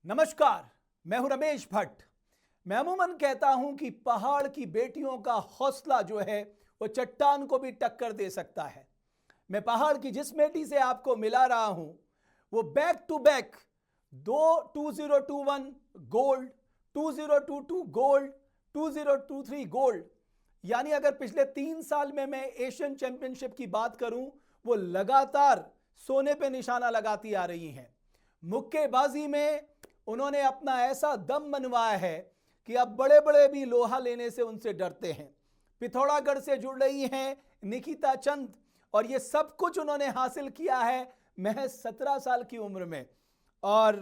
नमस्कार। मैं हूं रमेश भट्ट। मैं अमूमन कहता हूं कि पहाड़ की बेटियों का हौसला जो है वो चट्टान को भी टक्कर दे सकता है। मैं पहाड़ की जिस बेटी से आपको मिला रहा हूं वो बैक टू बैक दो 2021 गोल्ड, 2022 गोल्ड, 2023 गोल्ड, यानी अगर पिछले 3 साल में मैं एशियन चैंपियनशिप की बात करूं वो लगातार सोने पे निशाना लगाती आ रही हैं। मुक्केबाजी में उन्होंने अपना ऐसा दम मनवाया है कि अब बड़े बड़े भी लोहा लेने से उनसे डरते हैं। पिथौरागढ़ से जुड़ रही हैं निकिता चंद और ये सब कुछ उन्होंने हासिल किया है महज 17 साल की उम्र में। और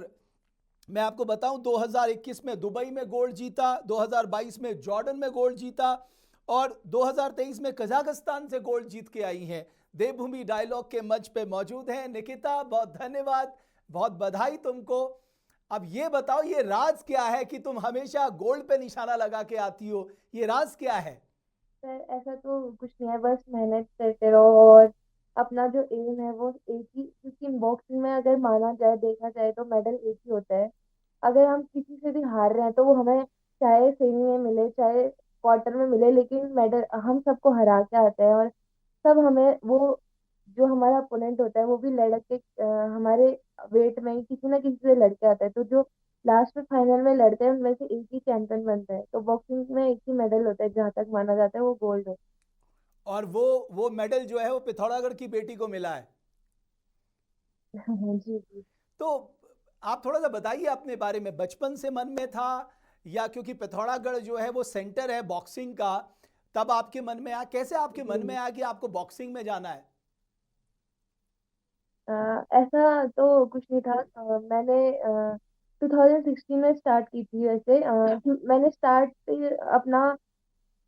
मैं आपको बताऊं 2021 में दुबई में गोल्ड जीता, 2022 में जॉर्डन में गोल्ड जीता और 2023 में कजाकिस्तान से गोल्ड जीत के आई हैं। देवभूमि डायलॉग के मंच पे मौजूद हैं निकिता। बहुत धन्यवाद, बहुत बधाई तुमको। अब ये बताओ ये राज क्या है कि तुम हमेशा गोल्ड पे निशाना लगा के आती हो, ये राज क्या है? सर ऐसा तो कुछ नहीं है, बस मेहनत करते रहो और अपना जो एम है वो एक ही, क्योंकि बॉक्सिंग में अगर माना जाए देखा जाए तो मेडल एक ही होता है। अगर हम किसी से भी हार रहे हैं तो वो हमें चाहे सेमी में मिले चाहे क्वार्टर में मिले, लेकिन मेडल हम सबको हरा के आते हैं। और सब हमें वो जो हमारा अपोनेंट होता है वो भी लड़के हमारे वेट में ही किसी ना किसी से लड़के आता है, तो जो लास्ट में फाइनल में लड़ते हैं उनमें से एक ही चैंपियन बनता है। तो बॉक्सिंग में एक ही मेडल होता है, जहां तक माना जाता है वो गोल्ड है। और वो मेडल जो है वो पिथौरागढ़ की बेटी को मिला है। जी जी। तो आप थोड़ा सा बताइए अपने बारे में, बचपन से मन में था या क्योंकि पिथौरागढ़ जो है वो सेंटर है बॉक्सिंग का, तब आपके मन में आया? कैसे आपके मन में जी आया कि आपको बॉक्सिंग में जाना है? ऐसा तो कुछ नहीं था। मैंने 2016 में स्टार्ट की थी वैसे। मैंने स्टार्ट अपना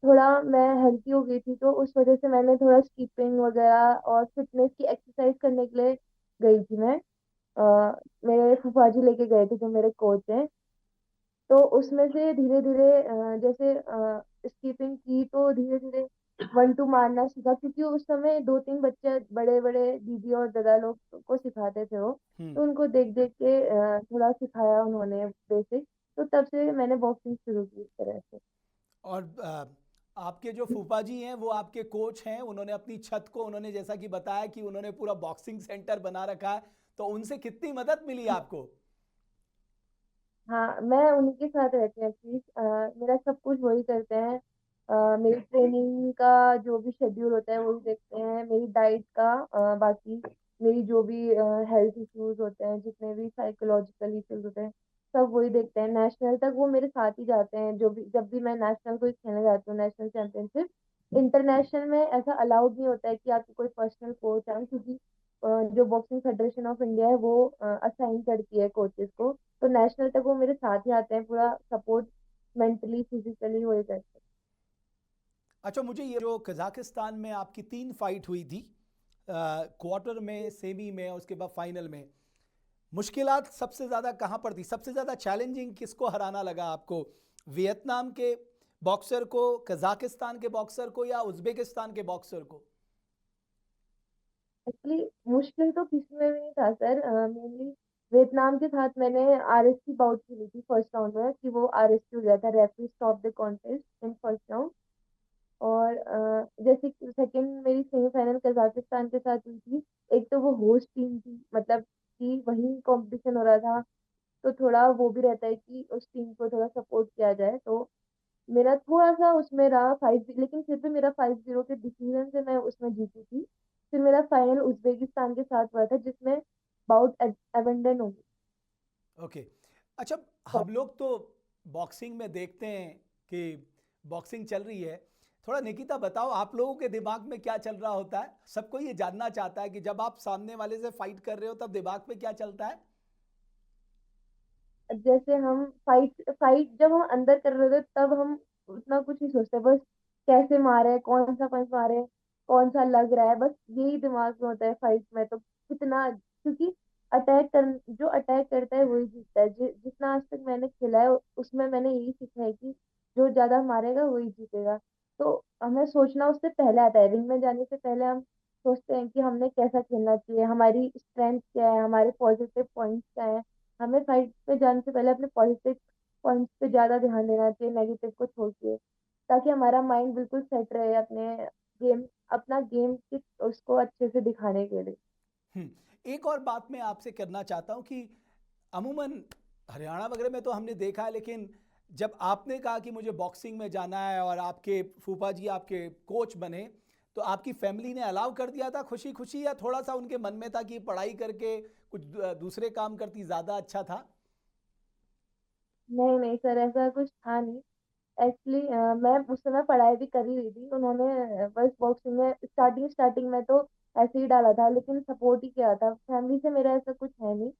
थोड़ा मैं हेल्थी हो गई थी, तो उस वजह से मैंने थोड़ा स्कीपिंग वगैरह और फिटनेस की एक्सरसाइज करने के लिए गई थी मैं। मेरे फूफा जी लेके गए थे जो मेरे कोच हैं। तो उसमें से धीरे धीरे जैसे स्कीपिंग की तो धीरे धीरे 1 2 मारना सीखा, क्योंकि उस समय 2 3 बच्चे बड़े बड़े दीदी और दादा लोग को सिखाते थे वो। हम्म। तो उनको देख देख के थोड़ा सिखाया उन्होंने बेसिक। तो तब से मैंने बॉक्सिंग शुरू की इस तरह से। और आपके जो फूफा जी हैं वो आपके कोच हैं, उन्होंने अपनी छत को, उन्होंने जैसा कि बताया कि उन्होंने पूरा बॉक्सिंग सेंटर बना रखा है, तो उनसे कितनी मदद मिली आपको? हाँ, मैं उन्हीं के साथ रहती हूँ एक्चुअली। मेरा सब कुछ वही करते हैं। मेरी ट्रेनिंग का जो भी शेड्यूल होता है वही देखते हैं, मेरी डाइट का। बाकी मेरी जो भी हेल्थ इश्यूज होते हैं, जितने भी साइकोलॉजिकल इश्यूज होते हैं, सब वही देखते हैं। नेशनल तक वो मेरे साथ ही जाते हैं, जो भी जब भी मैं नेशनल कोई खेलने जाती हूँ, नेशनल चैंपियनशिप। इंटरनेशनल में ऐसा अलाउड नहीं होता है कि आपकी कोई पर्सनल कोच है, क्योंकि जो बॉक्सिंग फेडरेशन ऑफ इंडिया है वो असाइन करती है कोचेस को। तो नेशनल तक वो मेरे साथ ही आते हैं, पूरा सपोर्ट मेंटली फिजिकली वही करते अच्छा, मुझे ये जो कजाकिस्तान में आपकी 3 फाइट हुई थी, क्वार्टर में, हैं। सेमी में और उसके बाद फाइनल में, मुश्किलात सबसे ज़्यादा कहाँ पर थी? सबसे ज़्यादा चैलेंजिंग किसको हराना लगा आपको? वियतनाम के बॉक्सर को, कजाकिस्तान के बॉक्सर को या उज्बेकिस्तान के बॉक्सर को? एक्चुअली मुश्किल तो किसी में भी नहीं था सर। मेनली वियतनाम के साथ मैंने आरएस की बाउट खेली थी फर्स्ट राउंड में, कि वो आरएस हो गया था, referee stop the contest in first round. और जैसे सेकंड मेरी सेमीफाइनल कजाकिस्तान के साथ हुई थी। एक तो वो होस्ट टीम थी, मतलब कि वही कंपटीशन हो रहा था, तो थोड़ा वो भी रहता है कि उस टीम को थोड़ा सपोर्ट किया जाए। तो मेरा थोड़ा सा उसमें रहा 5, लेकिन फिर भी मेरा 5-0 के डिसीजन से मैं उसमें जीती थी। फिर मेरा फाइनल उज्बेकिस्तान के साथ हुआ था, जिसमें बाउट एबंडन हो ओके। अच्छा, गई। हम लोग तो बॉक्सिंग में देखते हैं कि बॉक्सिंग चल रही है। थोड़ा निकिता बताओ, आप लोगों के दिमाग में क्या चल रहा होता है? सबको ये जानना चाहता है कि जब आप सामने वाले से फाइट कर रहे हो तब दिमाग में क्या चलता है? जैसे हम फाइट फाइट जब हम अंदर कर रहे थे तब हम उतना कुछ नहीं सोचते, बस कैसे मारे, कौन सा पंच मारे, कौन सा लग रहा है, बस यही दिमाग में होता है फाइट में। तो कितना, क्योंकि जो अटैक करता है वही जीतता है। जितना आज तक मैंने खेला है उसमें मैंने यही सीखा है कि जो ज्यादा मारेगा वही जीतेगा। तो हमें सोचना उससे पहले आता है, रिंग में जाने से पहले हम सोचते हैं कि हमने कैसा खेलना चाहिए, हमारी स्ट्रेंथ क्या है, हमारे पॉजिटिव पॉइंट्स क्या है। हमें फाइट पे जाने से पहले अपने पॉजिटिव पॉइंट्स पे ज्यादा ध्यान देना चाहिए, नेगेटिव को छोड़ के, ताकि हमारा माइंड बिल्कुल सेट रहे गेम अपना गेम की उसको अच्छे से दिखाने के लिए। एक और बात मैं आपसे करना चाहता हूँ कि अमूमन हरियाणा वगैरह में तो हमने देखा है, लेकिन जब आपने कहा कि मुझे बॉक्सिंग में जाना है और आपके फूफा जी आपके कोच बने, तो आपकी फैमिली ने अलाउ कर दिया था खुशी खुशी, या थोड़ा सा उनके मन में था कि पढ़ाई करके कुछ दूसरे काम करती ज़्यादा अच्छा था? नहीं नहीं सर, ऐसा कुछ था नहीं। एक्चुअली मैं उस समय पढ़ाई भी कर ही रही थी। उन्होंने बस बॉक्सिंग में स्टार्टिंग स्टार्टिंग में तो ऐसे ही डाला था, लेकिन सपोर्ट ही किया था। फैमिली से मेरा ऐसा कुछ है नहीं।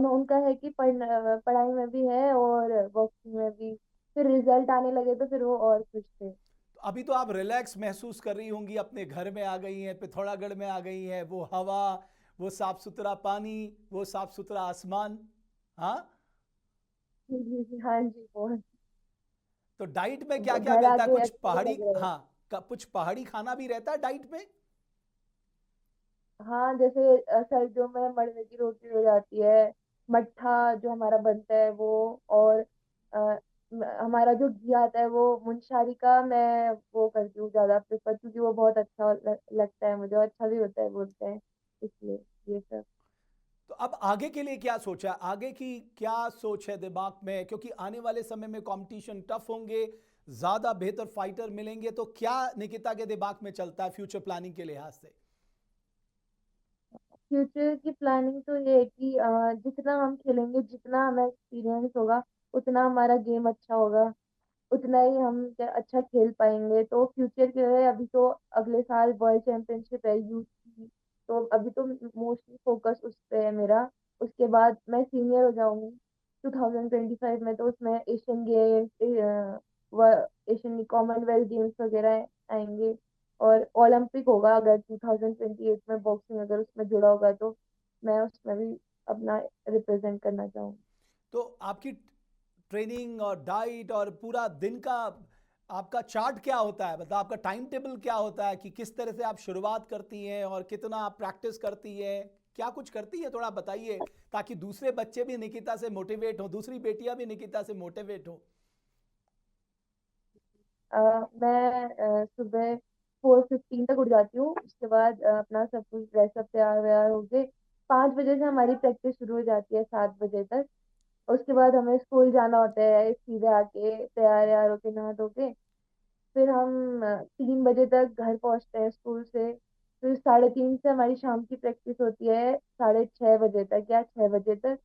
उनका है कि पढ़ाई में भी है और बॉक्सिंग में भी। फिर रिजल्ट आने लगे तो फिर वो और खुश थे। तो अभी तो आप रिलैक्स महसूस कर रही होंगी, अपने घर में आ गई हैं, पिथौरागढ़ में आ गई हैं, वो हवा, वो साफ सुथरा पानी, वो साफ सुथरा आसमान। हाँ। जी जी जी, हाँ जी बहुत। तो डाइट में क्या क्या घर मिलता है? आके कुछ अच्छा भी पहाड़ी, लग रहा है। हाँ, कुछ पहाड़ी खाना भी रहता है डाइट में? हाँ, जैसे सर्दियों में मड़वे की रोटी हो जाती है, मट्ठा जो हमारा बनता है वो, और हमारा जो घी आता है वो मुंशारी का मैं वो करती हूँ ज्यादा प्रेफर, क्योंकि वो बहुत अच्छा लगता है मुझे, और अच्छा भी होता है बोलते हैं, इसलिए ये सब। तो अब आगे के लिए क्या सोचा? आगे की क्या सोच है दिमाग में? क्योंकि आने वाले समय में कंपटीशन टफ होंगे, ज्यादा बेहतर फाइटर मिलेंगे, तो क्या निकिता के दिमाग में चलता है फ्यूचर प्लानिंग के लिहाज से? फ्यूचर की प्लानिंग तो ये है कि जितना हम खेलेंगे, जितना हमें एक्सपीरियंस होगा, उतना हमारा गेम अच्छा होगा, उतना ही हम अच्छा खेल पाएंगे। तो फ्यूचर के लिए अभी तो अगले साल वर्ल्ड चैंपियनशिप है यूथ की, तो अभी तो मोस्टली फोकस उस पे है मेरा। उसके बाद मैं सीनियर हो जाऊंगी 2025 में, तो उसमें Asian games, Asian Commonwealth games वगैरह आएंगे, और ओलंपिक होगा अगर 2028 में, बॉक्सिंग अगर उसमें जुड़ा होगा तो मैं उसमें भी अपना रिप्रेजेंट करना चाहूंगी। तो आपकी ट्रेनिंग और डाइट और पूरा दिन का आपका चार्ट क्या होता है? मतलब आपका टाइम टेबल क्या होता है कि किस तरह से आप शुरुआत करती हैं और कितना आप प्रैक्टिस करती हैं? क्या कुछ करती है, थोड़ा बताइए, ताकि दूसरे बच्चे भी निकिता से मोटिवेट हो, दूसरी बेटियां भी निकिता से मोटिवेट हो। मैं सुबह 4:15 तक उठ जाती हूँ। उसके बाद अपना सब कुछ ड्रेसअप तैयार व्यार होके 5 बजे से हमारी प्रैक्टिस शुरू हो जाती है 7 बजे तक। उसके बाद हमें स्कूल जाना होता है, सीधे आके तैयार व्यार होके नहा धो के फिर हम 3 बजे तक घर पहुंचते हैं स्कूल से। फिर 3:30 से हमारी शाम की प्रैक्टिस होती है 6:30 बजे तक या 6 बजे तक।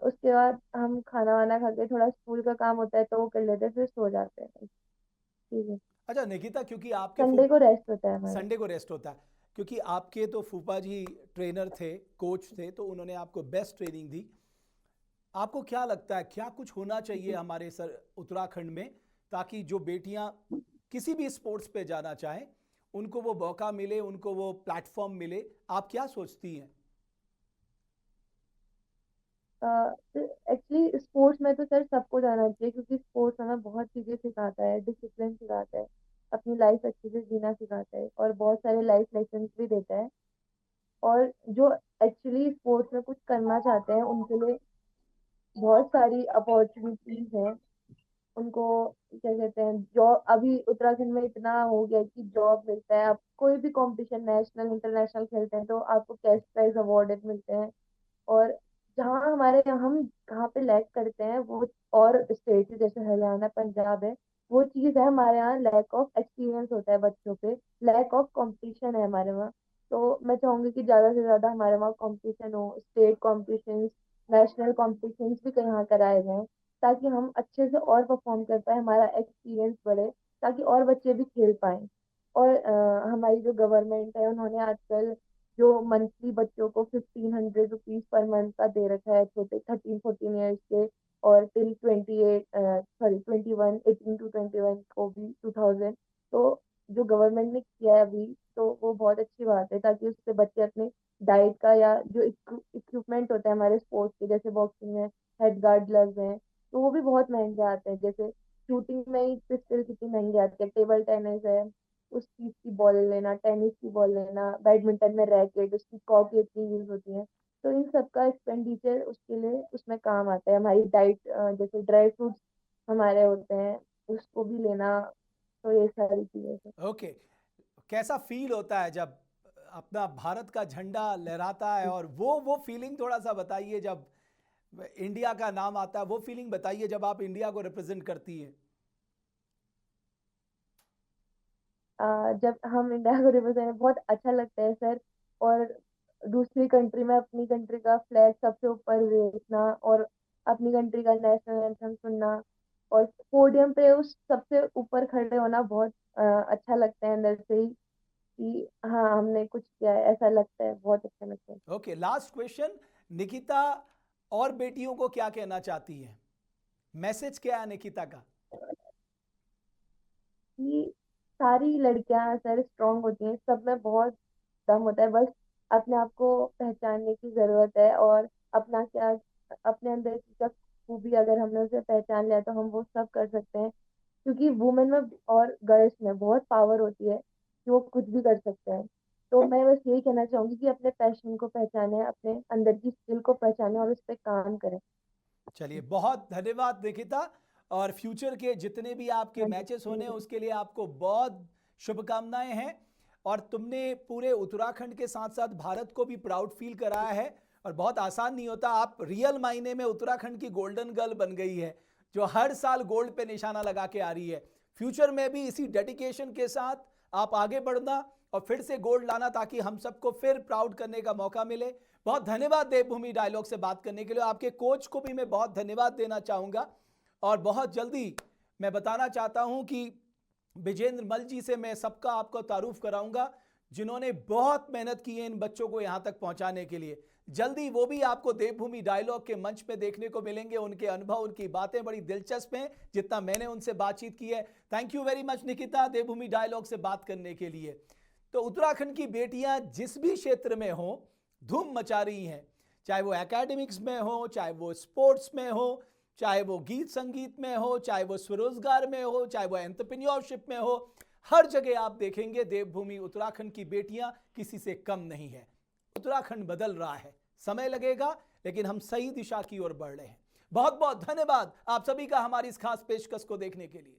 उसके बाद हम खाना वाना खा के थोड़ा स्कूल का काम होता है तो वो कर लेते हैं, फिर सो जाते हैं। ठीक है। अच्छा निकिता, क्योंकि आपके संडे को रेस्ट होता है हमारा। संडे को रेस्ट होता है, क्योंकि आपके तो फूफा जी ट्रेनर थे, कोच थे, तो उन्होंने आपको बेस्ट ट्रेनिंग दी। आपको क्या लगता है क्या कुछ होना चाहिए हमारे सर उत्तराखंड में, ताकि जो बेटियां किसी भी स्पोर्ट्स पे जाना चाहें उनको वो मौका मिले, उनको वो प्लेटफॉर्म मिले? आप क्या सोचती हैं? एक्चुअली स्पोर्ट्स में तो सर सबको जाना चाहिए, क्योंकि स्पोर्ट्स हमें बहुत चीजें सिखाता है, डिसिप्लिन सिखाता है, अपनी लाइफ अच्छे से जीना सिखाता है, और बहुत सारे लाइफ लेसन भी देता है। और जो एक्चुअली स्पोर्ट्स में कुछ करना चाहते हैं उनके लिए बहुत सारी अपॉर्चुनिटीज हैं। उनको क्या कहते हैं, जॉब अभी उत्तराखंड में इतना हो गया है कि जॉब मिलता है। आप कोई भी कंपटीशन नेशनल इंटरनेशनल खेलते हैं तो आपको कैश प्राइज अवार्डेड मिलते हैं। और जहाँ हमारे हम कहाँ पे लैक करते हैं वो, और स्टेट जैसे हरियाणा पंजाब है, वो चीज़ है हमारे यहाँ लैक ऑफ एक्सपीरियंस होता है बच्चों पे, लैक ऑफ कंपटीशन है हमारे वहाँ। तो मैं चाहूंगी कि ज्यादा से ज्यादा हमारे वहाँ कंपटीशन हो, स्टेट कॉम्पिटिशन्स, नेशनल कॉम्पिटिशन्स भी कहीं कराए जाएं, ताकि हम अच्छे से और परफॉर्म कर पाए, हमारा एक्सपीरियंस बढ़े, ताकि और बच्चे भी खेल पाए। और हमारी जो गवर्नमेंट है उन्होंने आजकल जो मंथली बच्चों को 1500 रुपीज पर मंथ का दे रखा है, छोटे 13-14 ईयर्स के, और टिल 21 18 to 21 को भी 2000। तो जो गवर्नमेंट ने किया है अभी, तो वो बहुत अच्छी बात है, ताकि उससे बच्चे अपने डाइट का या जो इक्विपमेंट होता है हमारे स्पोर्ट्स के, जैसे बॉक्सिंग में हेड गार्ड ग्लव्स हैं, तो वो भी बहुत महंगे आते हैं। जैसे शूटिंग में ही पिस्टल कितनी महंगी आती है, टेबल टेनिस है उस चीज की बॉल लेना, टेनिस की बॉल लेना, बैडमिंटन में रैकेट उसकी कॉक इतनी यूज होती है। तो इन सब का एक्सपेंडिचर उसके लिए उसमें काम आता है। हमारी डाइट, जैसे ड्राई फ्रूट्स हमारे होते हैं, उसको भी लेना, तो ये सारी चीजें हैं। ओके, कैसा फील होता है जब अपना भारत का झंडा लहराता है, और वो फीलिंग थोड़ा सा बताइए, जब इंडिया का नाम आता है वो फीलिंग बताइए जब आप इंडिया को रिप्रेजेंट करती है। जब हम इंडिया को रिप्रेजेंट, बहुत अच्छा लगता है सर। और दूसरी कंट्री में अपनी कंट्री का फ्लैग सबसे ऊपर देखना, और अपनी कंट्री का नेशनल एंथम सुनना, और पोडियम पे उस सबसे ऊपर खड़े होना बहुत अच्छा लगता है अंदर से ही, कि हाँ हमने कुछ किया है, ऐसा लगता है, बहुत अच्छा लगता है। ओके, लास्ट क्वेश्चन, निकिता और बेटियों को क्या कहना चाहती है, मैसेज क्या है निकिता का? कि सारी लड़कियां सर स्ट्रांग होती हैं, सब में बहुत दम होता है, बस अपने आप को पहचानने की जरूरत है। और अपना क्या, अपने अंदर की क्या खूबी अगर हमने उसे पहचान लिया तो हम वो सब कर सकते हैं। क्योंकि वुमेन में और गर्ल्स में बहुत पावर होती है कि वो कुछ भी कर सकते हैं। तो मैं बस यही कहना चाहूंगी कि अपने पैशन को पहचाने, अपने अंदर की स्किल को पहचाने और उस पर काम करें। चलिए, बहुत धन्यवाद निकिता, और फ्यूचर के जितने भी आपके हाँ जी, मैचेस होने हैं जी। उसके लिए आपको बहुत शुभकामनाएं हैं। और तुमने पूरे उत्तराखंड के साथ साथ भारत को भी प्राउड फील कराया है, और बहुत आसान नहीं होता, आप रियल मायने में उत्तराखंड की गोल्डन गर्ल बन गई है, जो हर साल गोल्ड पे निशाना लगा के आ रही है। फ्यूचर में भी इसी डेडिकेशन के साथ आप आगे बढ़ना और फिर से गोल्ड लाना, ताकि हम सबको फिर प्राउड करने का मौका मिले। बहुत धन्यवाद देवभूमि डायलॉग से बात करने के लिए। आपके कोच को भी मैं बहुत धन्यवाद देना चाहूँगा, और बहुत जल्दी मैं बताना चाहता हूँ कि विजेंद्र मल जी से मैं सबका आपको तारुफ कराऊंगा, जिन्होंने बहुत मेहनत की है इन बच्चों को यहाँ तक पहुँचाने के लिए। जल्दी वो भी आपको देवभूमि डायलॉग के मंच पे देखने को मिलेंगे। उनके अनुभव, उनकी बातें बड़ी दिलचस्प हैं, जितना मैंने उनसे बातचीत की है। Thank you very much Nikita, Devbhoomi dialogue से बात करने के लिए। तो उत्तराखंड की बेटियां जिस भी क्षेत्र में हो, धूम मचा रही हैं, चाहे वो एकेडमिक्स में हो, चाहे वो स्पोर्ट्स में हो, चाहे वो गीत संगीत में हो, चाहे वो स्वरोजगार में हो, चाहे वो एंटरप्रेन्योरशिप में हो। हर जगह आप देखेंगे देवभूमि उत्तराखंड की बेटियां किसी से कम नहीं है। उत्तराखंड बदल रहा है, समय लगेगा, लेकिन हम सही दिशा की ओर बढ़ रहे हैं। बहुत बहुत धन्यवाद आप सभी का हमारी इस खास पेशकश को देखने के लिए।